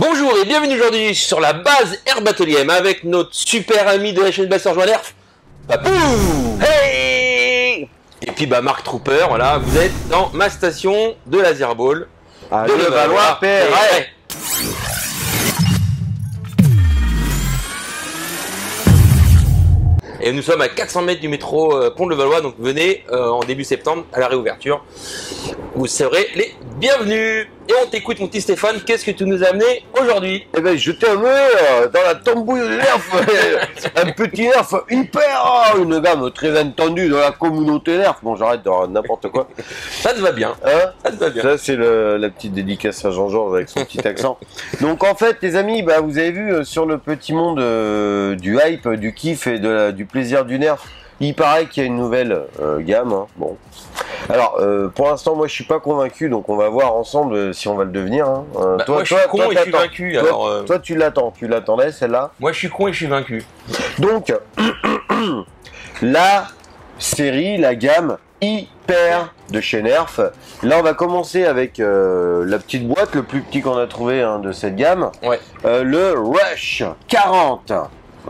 Bonjour et bienvenue aujourd'hui sur la base Air Batelium avec notre super ami de la chaîne Blaster Joint Nerf, Papou. Hey. Et puis Mark Trooper, voilà, vous êtes dans ma station de laser ball de Levallois-Perret. Et nous sommes à 400 mètres du métro Pont de Levallois, donc venez en début septembre à la réouverture. Vous serez les bienvenus. Et on t'écoute, mon petit Stéphane, qu'est-ce que tu nous as amené aujourd'hui? Eh ben, je t'ai amené dans la tambouille de nerf, un petit nerf hyper, une gamme très entendue dans la communauté nerf. Bon, j'arrête de n'importe quoi. Ça te va bien. Hein, ça te va bien. Ça, c'est la petite dédicace à Jean-Georges avec son petit accent. Donc, en fait, les amis, bah, vous avez vu sur le petit monde du hype, du kiff et du plaisir du nerf, il paraît qu'il y a une nouvelle gamme. Hein. Bon. Alors, pour l'instant, moi, je suis pas convaincu, donc on va voir ensemble si on va le devenir. Hein. Moi, je suis con et je suis vaincu. Toi, tu l'attendais, celle-là. Moi, je suis con et je suis vaincu. Donc, la série, la gamme hyper de chez Nerf. Là, on va commencer avec la petite boîte, le plus petit qu'on a trouvé de cette gamme. Ouais. Le Rush 40.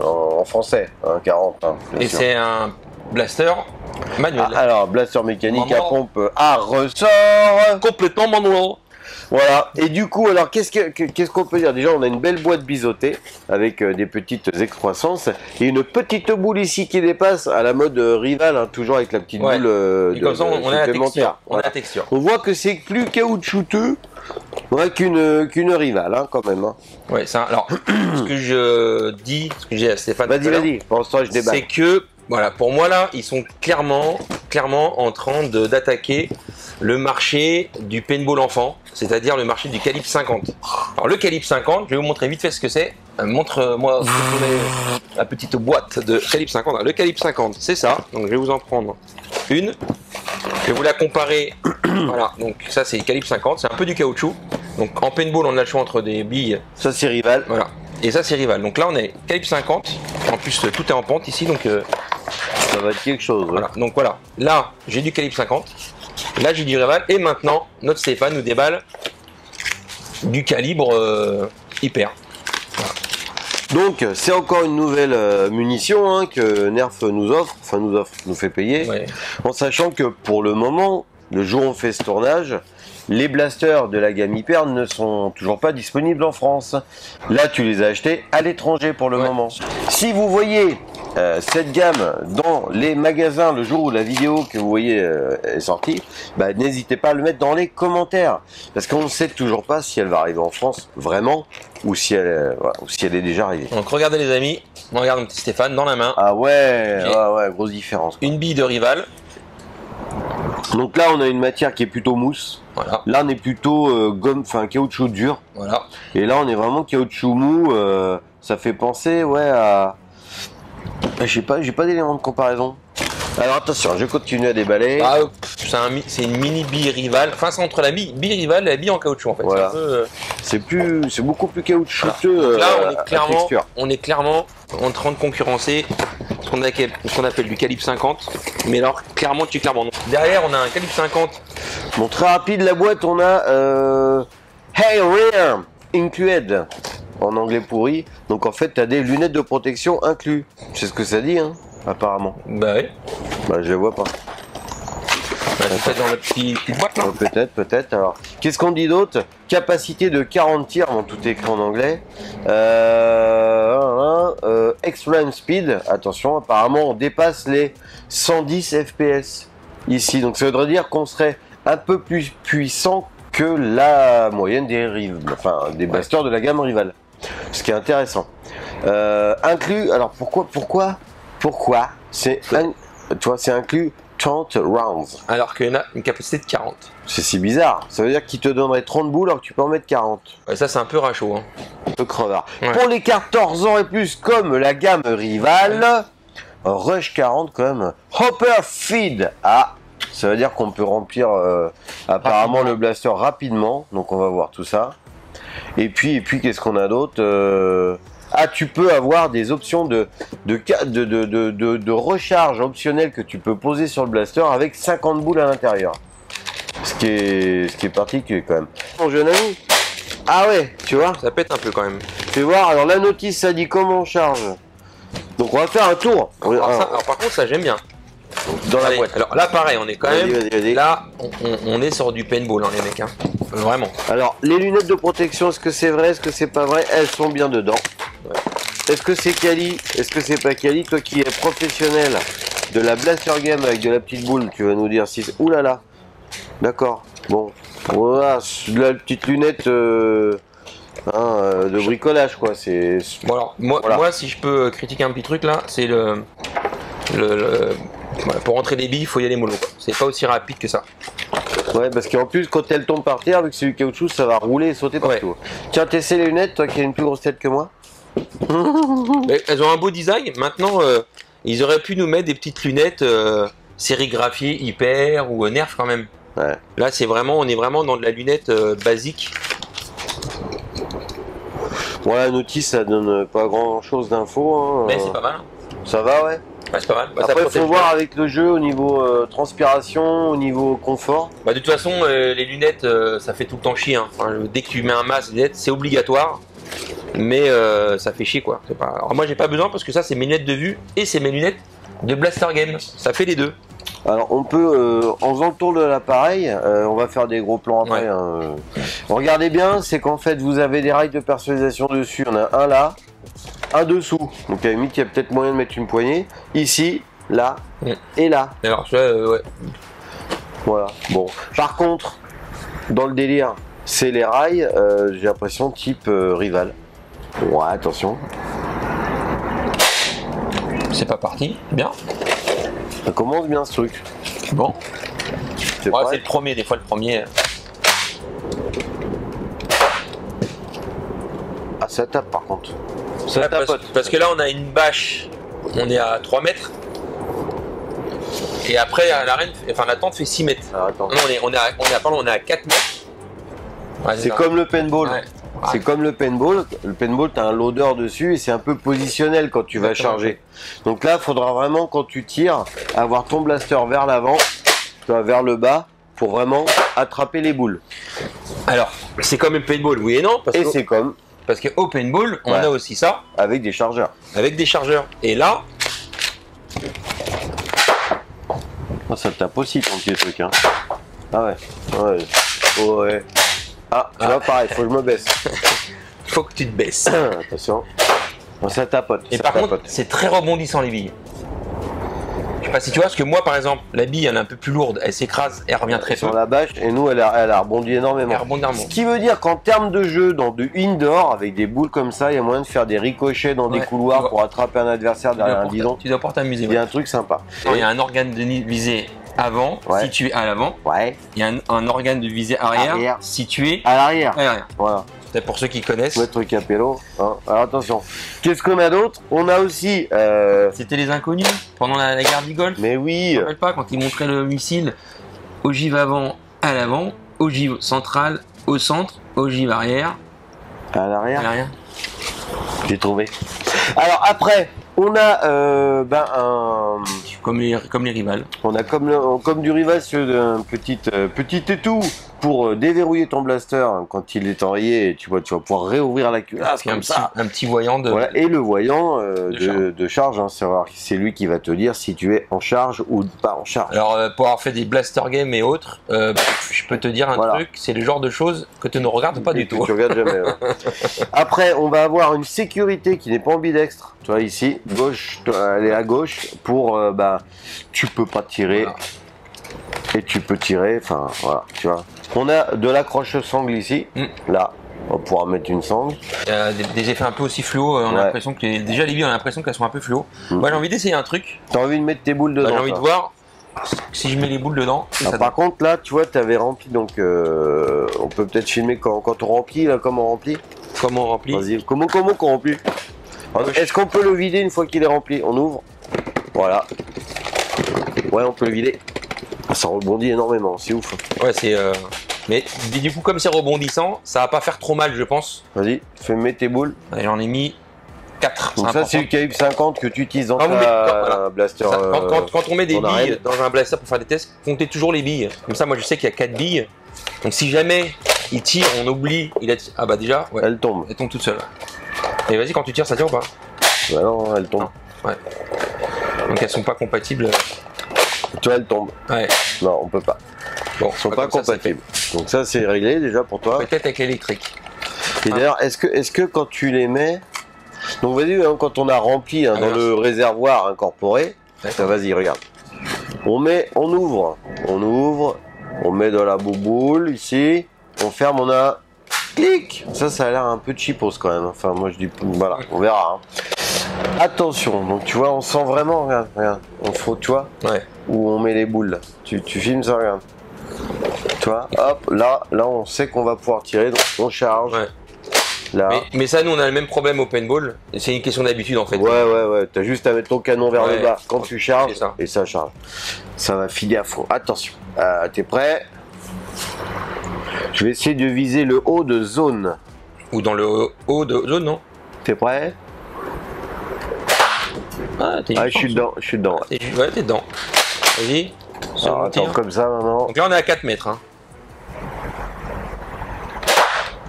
En français, 40. Et c'est un blaster manuel. Alors, blaster mécanique à pompe à ressort. Complètement manuel. Voilà. Et du coup, alors, qu'est-ce qu'on peut dire? Déjà, on a une belle boîte biseautée avec des petites excroissances et une petite boule ici qui dépasse à la mode Rival, hein, toujours avec la petite boule et comme ça, on a la texture. On a la texture. On voit que c'est plus caoutchouteux qu'une Rival, hein, quand même. Hein. Ouais, ça. Alors, ce que j'ai à Stéphane. Vas-y. Pour l'instant, je déballe. C'est que, voilà, pour moi là, ils sont clairement en train d'attaquer le marché du paintball enfant, c'est-à-dire le marché du calibre 50. Alors le calibre 50, je vais vous montrer vite fait ce que c'est. Montre-moi la petite boîte de calibre 50. Alors, le calibre 50, c'est ça. Donc je vais vous en prendre une. Je vais vous la comparer. Voilà, donc ça c'est calibre 50, c'est un peu du caoutchouc. Donc en paintball, on a le choix entre des billes. Ça c'est Rival. Voilà. Et ça c'est Rival. Donc là on est calibre 50. En plus tout est en pente ici, donc ça va être quelque chose. Voilà. Donc voilà. Là j'ai du calibre 50. Là j'ai du Rival. Et maintenant notre Stéphane nous déballe du calibre hyper. Voilà. Donc c'est encore une nouvelle munition que Nerf nous fait payer, en sachant que pour le moment, le jour où on fait ce tournage, les blasters de la gamme hyper ne sont toujours pas disponibles en France. Là, tu les as achetés à l'étranger pour le moment. Si vous voyez cette gamme dans les magasins le jour où la vidéo que vous voyez est sortie, n'hésitez pas à le mettre dans les commentaires, parce qu'on ne sait toujours pas si elle va arriver en France vraiment, ou si elle est déjà arrivée. Donc regardez les amis, on regarde mon petit Stéphane dans la main. Ah ouais, grosse différence. Une bille de Rival. Donc là on a une matière qui est plutôt mousse. Voilà. Là on est plutôt caoutchouc dur. Voilà. Et là on est vraiment caoutchouc mou. Ça fait penser à... j'ai pas d'éléments de comparaison. Alors attention, je continue à déballer. C'est une mini bille Rival. Enfin, c'est entre la bille Rival et la bille en caoutchouc en fait. Voilà. C'est beaucoup plus caoutchouteux. Voilà. Là, on est clairement en train de concurrencer ce qu'on appelle du calibre 50. Mais alors, clairement. Derrière, on a un calibre 50. Bon, très rapide, la boîte, on a Hey Rear Included en anglais pourri. Donc en fait, tu as des lunettes de protection inclus. C'est ce que ça dit, hein, apparemment. Bah oui. Je les vois pas. C'est dans la petite boîte là. Peut-être. Alors, qu'est-ce qu'on dit d'autre? Capacité de 40 tirs, tout est écrit en anglais. Extreme speed, attention, apparemment on dépasse les 110 fps ici. Donc ça voudrait dire qu'on serait un peu plus puissant que la moyenne des blasters de la gamme Rival. Ce qui est intéressant. Inclus, alors pourquoi c'est inclus 30 rounds. Alors qu'il y en a une capacité de 40. C'est si bizarre. Ça veut dire qu'il te donnerait 30 boules alors que tu peux en mettre 40. Ouais, ça c'est un peu rachot. Hein. Un peu crevard. Ouais. Pour les 14 ans et plus comme la gamme Rival, Rush 40 quand même. Hopper Feed. Ah, ça veut dire qu'on peut remplir apparemment le blaster rapidement. Donc on va voir tout ça. Et puis qu'est-ce qu'on a d'autre tu peux avoir des options de recharge optionnelle que tu peux poser sur le blaster avec 50 boules à l'intérieur. Ce qui est particulier quand même. Mon jeune ami, Ah ouais, tu vois. Ça pète un peu quand même. Fais voir, alors la notice ça dit comment on charge. Donc on va faire un tour. Alors, par contre ça j'aime bien. Dans la boîte. Alors là pareil, on est quand même... Vas-y. Là, on est sur du paintball hein, les mecs. Hein. Vraiment. Alors les lunettes de protection, est-ce que c'est vrai, est-ce que c'est pas vrai? Elles sont bien dedans. Ouais. Est-ce que c'est quali? Est-ce que c'est pas quali? Toi qui es professionnel de la Blaster Game avec de la petite boule, tu vas nous dire si... Ouh là là. D'accord. Bon. Voilà, la petite lunette de bricolage quoi. C'est. Bon alors, moi si je peux critiquer un petit truc là, c'est voilà, pour rentrer des billes, il faut y aller mollo. C'est pas aussi rapide que ça. Ouais, parce qu'en plus, quand elle tombe par terre, vu que c'est du caoutchouc, ça va rouler et sauter partout. Ouais. Tiens, t'essaies les lunettes, toi qui as une plus grosse tête que moi. Mais elles ont un beau design. Maintenant, ils auraient pu nous mettre des petites lunettes sérigraphiées hyper ou Nerf quand même. Ouais. Là, on est vraiment dans de la lunette basique. Bon, la notice, ça donne pas grand chose d'infos. Hein. Mais c'est pas mal. Ça va, ouais. Ouais, c'est pas mal. Bah, après, il faut voir avec le jeu au niveau transpiration, au niveau confort. Bah, de toute façon, les lunettes, ça fait tout le temps chier. Hein. Enfin, dès que tu mets un masque, lunettes, c'est obligatoire. Mais ça fait chier quoi. Pas... Alors, moi, j'ai pas besoin parce que ça, c'est mes lunettes de vue et c'est mes lunettes de Blaster Game. Ça fait les deux. Alors on peut, en faisant le tour de l'appareil, on va faire des gros plans après. Ouais. Hein. Regardez bien, c'est qu'en fait vous avez des rails de personnalisation dessus. On a un là, un dessous. Donc à la limite il y a peut-être moyen de mettre une poignée. Ici, là et là. Alors ça, ouais. Voilà. Bon. Par contre, dans le délire, c'est les rails. J'ai l'impression type rival. Ouais, attention. C'est pas parti. Bien. Ça commence bien ce truc. Bon. C'est le premier, des fois le premier. Ah, ça tape par contre. Ça tapote. Parce que là, on a une bâche. On est à 3 mètres. Et après, l'arène, enfin, la tente fait 6 mètres. Alors, attends. Non, on est à 4 mètres. Ouais, c'est comme le paintball. Ouais. C'est comme le paintball. Le paintball, tu as un loader dessus et c'est un peu positionnel quand tu vas charger. Donc là, il faudra vraiment, quand tu tires, avoir ton blaster vers l'avant, vers le bas, pour vraiment attraper les boules. Alors, c'est comme le paintball, oui et non. Parce qu'au paintball, on a aussi ça. Avec des chargeurs. Avec des chargeurs. Et là... Oh, ça tape aussi ton petit truc. Hein. Ah ouais. Ouais. Oh, ouais. Ah, tu vois, pareil, faut que je me baisse. Faut que tu te baisses. Attention. Bon, ça tapote. Et par contre, c'est très rebondissant les billes. Je sais pas si tu vois, parce que moi, par exemple, la bille, elle est un peu plus lourde, elle s'écrase, elle revient très peu. Sur la bâche, et nous, elle a rebondi énormément. Ce qui veut dire qu'en termes de jeu, dans du indoor, avec des boules comme ça, il y a moyen de faire des ricochets dans des couloirs pour attraper un adversaire derrière un bidon. Tu dois pouvoir t'amuser. Il y a un truc sympa. Il y a un organe de visée avant, situé à l'avant. Ouais. Il y a un organe de visée arrière. Situé à l'arrière. Voilà. C'est pour ceux qui connaissent. Mettre capello. Hein. Alors attention. Qu'est-ce qu'on a d'autre? On a aussi. C'était les inconnus pendant la guerre du Golfe. Mais oui. Je me rappelle pas quand ils montraient le missile. Ogive avant, à l'avant. Ogive centrale, au centre. Ogive arrière. À l'arrière. À l'arrière. J'ai trouvé. Alors après, on a un. Comme les rivals. On a comme du rival sur un petit étau pour déverrouiller ton blaster quand il est enrayé. Tu vas pouvoir réouvrir la culasse comme ça. Un petit voyant de. Voilà, et le voyant de charge, hein, c'est lui qui va te dire si tu es en charge ou pas en charge. Alors pour avoir fait des blaster games et autres, je peux te dire un truc, c'est le genre de choses que tu ne regardes pas du tout. Tu regardes jamais. Ouais. Après, on va avoir une sécurité qui n'est pas ambidextre. Tu vois ici, gauche, elle est à gauche pour tu peux pas tirer et tu peux tirer. Enfin voilà, tu vois. On a de l'accroche sangle ici. Là, on va pouvoir mettre une sangle. Il y a des effets un peu aussi fluo. On a l'impression que déjà les billes, on a l'impression qu'elles sont un peu fluo. Moi, j'ai envie d'essayer un truc. T'as envie de mettre tes boules dedans? J'ai envie de voir si je mets les boules dedans. Par contre, là, tu vois, tu avais rempli. Donc, on peut peut-être filmer quand on remplit. Là, comment on remplit? Comment on remplit? Vas-y. Comment qu'on remplit? Est-ce qu'on peut le vider une fois qu'il est rempli? On ouvre. Voilà. Ouais, on peut le vider. Ça rebondit énormément, c'est ouf. Ouais, c'est. Mais du coup, comme c'est rebondissant, ça va pas faire trop mal, je pense. Vas-y, fais tes boules. J'en ai mis 4. Donc ça, c'est le calibre 50 que tu utilises dans ta blaster. Quand on met des billes dans un blaster pour faire des tests, comptez toujours les billes. Comme ça, moi, je sais qu'il y a 4 billes. Donc si jamais il tire, on oublie, ah bah déjà, ouais. Elle tombe. Elle tombe toute seule. Et vas-y, quand tu tires, ça tire ou pas? Bah non, elle tombe. Non. Ouais. Donc elles sont pas compatibles. Tu vois, elle tombe. Ouais. Non, on peut pas. Bon, Ils sont pas compatibles. Donc ça, c'est réglé déjà pour toi. Peut-être avec l'électrique. Et d'ailleurs, est-ce que quand tu les mets, donc vas-y, hein, quand on a rempli hein, dans le réservoir incorporé, ça, vas-y, regarde. On ouvre, on met dans la bouboule ici, on ferme, on a clic. Ça a l'air un peu cheapos quand même. Enfin, moi je dis, voilà, on verra. Hein. Attention, donc tu vois, on sent vraiment, regarde, on faut, tu vois, où on met les boules. Là. Tu filmes ça, regarde. Tu vois, hop, là, on sait qu'on va pouvoir tirer, donc on charge. Ouais. Là. Mais ça, nous, on a le même problème au paintball. C'est une question d'habitude en fait. Ouais. T'as juste à mettre ton canon vers le bas quand tu charges ça. Et ça charge. Ça va filer à fond. Attention. T'es prêt? Je vais essayer de viser le haut de zone. Ou dans le haut de zone, non? T'es prêt? Je suis dedans. Ouais, t'es dedans. Vas-y. Alors, attends, comme ça maintenant. Donc là, on est à 4 mètres. Hein.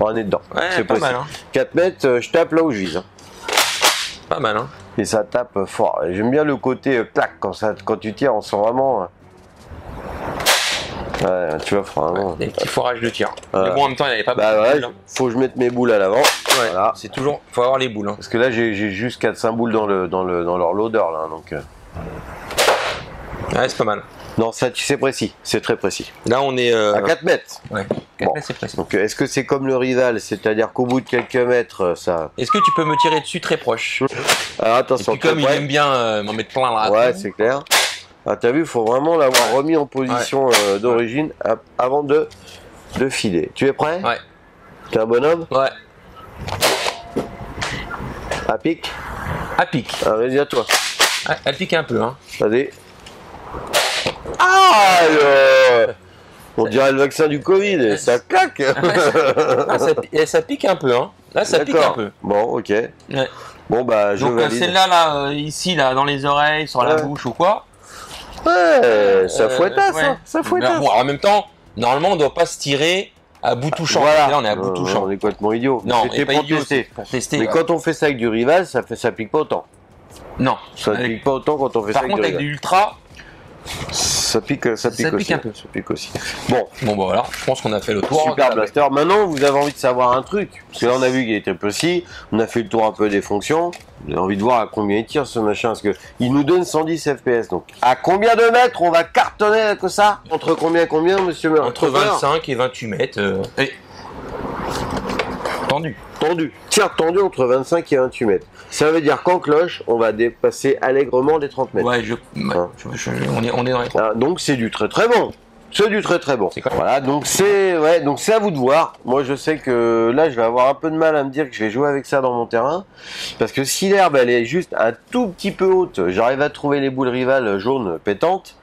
On est dedans. Ouais, c'est pas possible. mal. Hein. 4 mètres, je tape là où je vise. Hein. Pas mal. Hein. Et ça tape fort. J'aime bien le côté clac. Quand tu tires, on sent vraiment. Ouais, tu vois, vraiment. Des petits forages de tir. Mais bon, en même temps, il n'y avait pas beaucoup de boules. Faut que je mette mes boules à l'avant. Voilà. C'est toujours. Faut avoir les boules. Hein. Parce que là, j'ai juste 4-5 boules dans leur loader. Là, donc. Ouais, c'est pas mal. Non, ça, c'est précis. C'est très précis. Là, on est. À 4 mètres. Ouais. 4 mètres, c'est précis. Donc, est-ce que c'est comme le rival? C'est-à-dire qu'au bout de quelques mètres, ça. Est-ce que tu peux me tirer dessus très proche? Alors, attention. Et puis, comme il aime bien m'en mettre plein là. Ouais, c'est clair. Ah, t'as vu, il faut vraiment l'avoir remis en position d'origine avant de filer. Tu es prêt? Ouais. T'es un bonhomme? Ouais. À pic? À pic. Ah, vas-y, à toi. Ah, elle pique un peu, hein. Vas-y. On dirait le vaccin du Covid, ça claque. Ça pique un peu, hein. Là, ça pique un peu. Bon, ok. Ouais. Bon, bah, je valide. Celle-là, ici, là, dans les oreilles, sur la bouche ou quoi. Ouais, ça fouettasse, hein. Ça fouettasse. Bon, en même temps, normalement, on ne doit pas se tirer à bout touchant. Voilà. Là, on est à bout touchant. On est complètement idiot. Non, c'était pas pour idiot, tester. pour tester. Mais quand on fait ça avec du rival, ça pique pas autant. Non. Ça pique pas autant quand on fait ça avec du rival. Par contre, avec du ultra, ça pique aussi. Un peu. Ça pique aussi. Bon, bah voilà, je pense qu'on a fait le tour. Super Blaster. Maintenant, vous avez envie de savoir un truc. Parce que là, on a vu qu'il était petit. On a fait le tour un peu des fonctions. Vous avez envie de voir à combien il tire ce machin. Parce que il nous donne 110 FPS. Donc, à combien de mètres on va cartonner avec ça? Entre combien, monsieur Meur? Entre 25 et 28 mètres. Tendu. Tir tendu entre 25 et 28 mètres. Ça veut dire qu'en cloche, on va dépasser allègrement les 30 mètres. Ouais, on est dans les 30. Donc c'est du très très bon. C'est du très très bon. Voilà, donc c'est à vous de voir. Moi je sais que là je vais avoir un peu de mal à me dire que je vais jouer avec ça dans mon terrain. Parce que si l'herbe elle est juste un tout petit peu haute, j'arrive à trouver les boules rivales jaunes pétantes.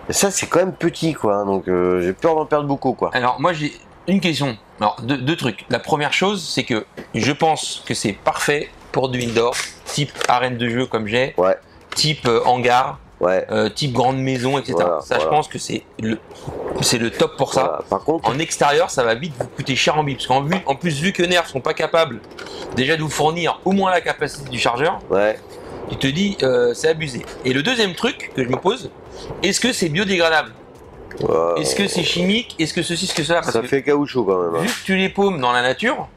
Et ça c'est quand même petit quoi. Donc j'ai peur d'en perdre beaucoup quoi. Alors moi j'ai une question. Alors deux trucs. La première chose c'est que je pense que c'est parfait pour du indoor, type arène de jeu comme j'ai, type hangar. Type grande maison, etc. Je pense que c'est le top pour ça. Par contre, en extérieur, ça va vite vous coûter cher en bille. Parce qu'en plus, vu que Nerf sont pas capables déjà de vous fournir au moins la capacité du chargeur, tu te dis c'est abusé. Et le deuxième truc que je me pose, est-ce que c'est biodégradable? Est-ce que c'est chimique? Est-ce que ceci, ce que cela? Ça fait caoutchouc quand même. Vu que tu les paumes dans la nature,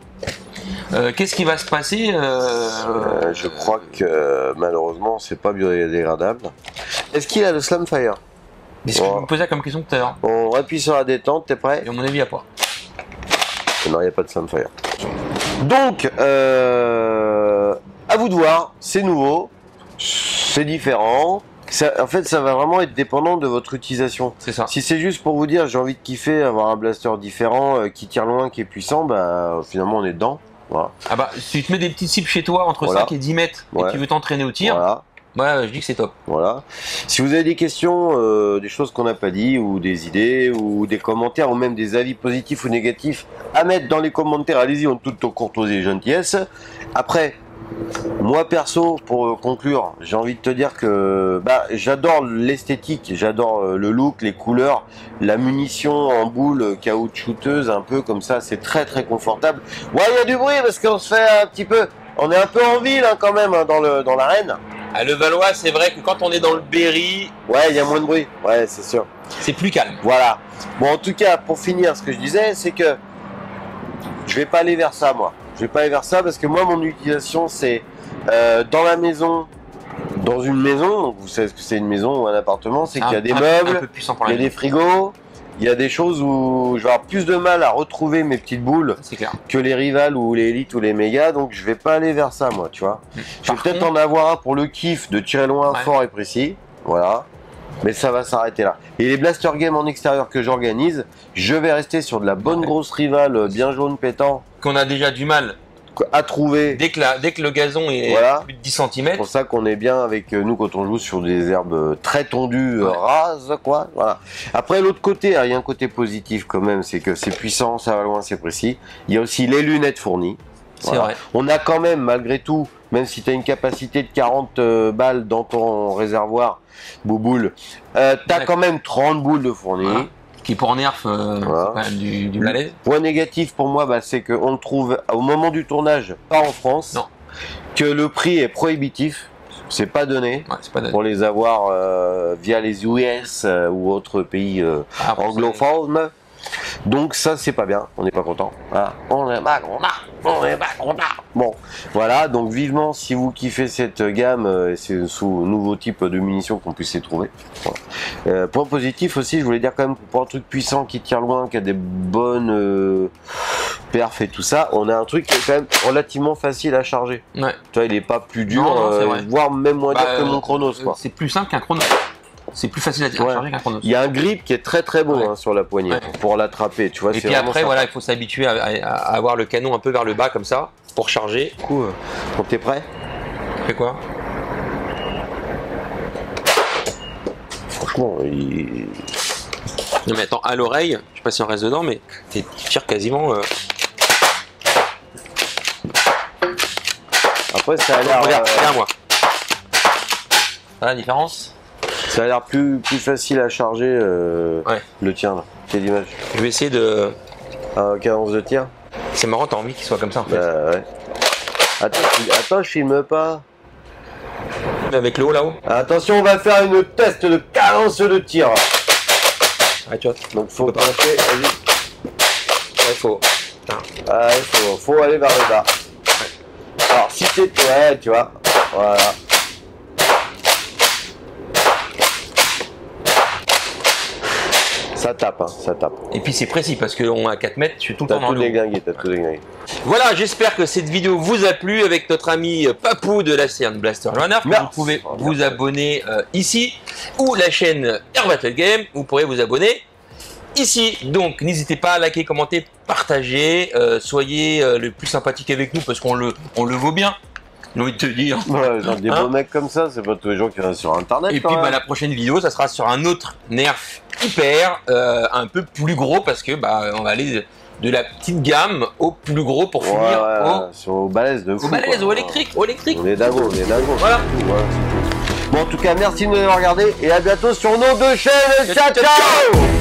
qu'est-ce qui va se passer? Je crois que malheureusement c'est pas biodégradable. Est-ce qu'il a le Slamfire? C'est ce que je me posais comme question tout à l'heure. On appuie sur la détente, t'es prêt? Et à mon avis, il n'y a pas. Non, il n'y a pas de Slamfire. Donc, à vous de voir, c'est nouveau, c'est différent. En fait, ça va vraiment être dépendant de votre utilisation. C'est ça. Si c'est juste pour vous dire, j'ai envie de kiffer, avoir un blaster différent, qui tire loin, qui est puissant, bah finalement on est dedans. Voilà. Ah bah, si tu te mets des petites cibles chez toi entre 5 et 10 mètres et que tu veux t'entraîner au tir, je dis que c'est top. Voilà. Si vous avez des questions, des choses qu'on n'a pas dit, ou des idées, ou des commentaires, ou même des avis positifs ou négatifs à mettre dans les commentaires, allez-y, en toute courtoisie et gentillesse. Après, Moi perso, pour conclure, j'ai envie de te dire que j'adore l'esthétique, j'adore le look, les couleurs, la munition en boule caoutchouteuse, un peu comme ça, c'est très très confortable. Ouais, il y a du bruit parce qu'on se fait un petit peu, on est un peu en ville hein, quand même hein, dans l'arène. À Levallois, c'est vrai que quand on est dans le Berry, ouais, il y a moins de bruit, ouais, c'est sûr. C'est plus calme. Voilà. Bon, en tout cas, pour finir, ce que je disais, c'est que je vais pas aller vers ça, moi. Je vais pas aller vers ça parce que moi, mon utilisation, c'est dans la maison, dans une maison. Donc vous savez ce que c'est une maison ou un appartement, c'est qu'il y a des meubles, il y a des frigos, il y a des choses où je vais avoir plus de mal à retrouver mes petites boules que les rivales ou les élites ou les mégas. Donc je vais pas aller vers ça, moi, tu vois. Je vais peut-être en avoir un pour le kiff de tirer loin, fort et précis. Voilà. Mais ça va s'arrêter là. Et les blaster games en extérieur que j'organise, je vais rester sur de la bonne grosse rivale, bien jaune pétant. Qu'on a déjà du mal à trouver. Dès que le gazon est plus de 10 cm. C'est pour ça qu'on est bien avec nous quand on joue sur des herbes très tondues, rases, quoi. Voilà. Après, l'autre côté, il y a un côté positif quand même, c'est que c'est puissant, ça va loin, c'est précis. Il y a aussi les lunettes fournies. C'est vrai. On a quand même, malgré tout, même si tu as une capacité de 40 balles dans ton réservoir, bouboule, tu as quand même 30 boules de fourni. Voilà. Qui pour nerf du balai. Point négatif pour moi, c'est qu'on le trouve au moment du tournage, pas en France. Non. Que le prix est prohibitif. C'est pas donné, pour les avoir via les US ou autres pays anglophones. Donc ça c'est pas bien, on n'est pas content. Voilà. On n'est pas content. Bon, voilà, donc vivement si vous kiffez cette gamme, c'est sous nouveau type de munitions qu'on puisse les trouver. Voilà. Point positif aussi, je voulais dire quand même pour un truc puissant qui tire loin, qui a des bonnes perfs et tout ça, on a un truc qui est quand même relativement facile à charger. Ouais. Tu vois, il est pas plus dur, voire même moins dur que mon Chronos, quoi. C'est plus simple qu'un Chronos. C'est plus facile à charger qu'un Chronos. Il y a un grip qui est très très beau sur la poignée pour l'attraper, tu vois. Et puis après, voilà, il faut s'habituer à avoir le canon un peu vers le bas comme ça pour charger. Du coup, quand t'es prêt, fais quoi? Franchement, non mais attends, à l'oreille, je sais pas si on reste dedans, mais tu tires quasiment. Après, ça a l'air. Regarde moi. Voilà la différence. Ça a l'air plus facile à charger le tien là. Quelle image? Je vais essayer de. Cadence de tir. C'est marrant, t'as envie qu'il soit comme ça en fait. Ouais. Attends, je filme pas. Avec le haut là-haut. Attention, on va faire une test de cadence de tir. Ouais, tu vois. Donc faut pencher, vas-y. Ouais, faut. Faut aller vers le bas. Alors si c'est. Ouais, tu vois. Voilà. Ça tape, ça tape. Et puis c'est précis parce qu'on est à 4 mètres, je suis tout le temps dans l'eau. T'as tout déglingué. Voilà, j'espère que cette vidéo vous a plu avec notre ami Papou de la chaîne Blaster Joannard. Vous pouvez vous abonner ici ou la chaîne Air Battle Game. Vous pourrez vous abonner ici. Donc n'hésitez pas à liker, commenter, partager. Soyez le plus sympathique avec nous parce qu'on le vaut bien. J'ai envie de te dire. Ouais, genre des beaux mecs comme ça, c'est pas tous les gens qui restent sur internet. Et puis la prochaine vidéo, ça sera sur un autre nerf hyper, un peu plus gros parce que on va aller de la petite gamme au plus gros pour finir au balèze de fou. Au balèze, au électrique. On est dingo, Voilà. Bon, en tout cas, merci de nous avoir regardé et à bientôt sur nos deux chaînes. Ciao, ciao.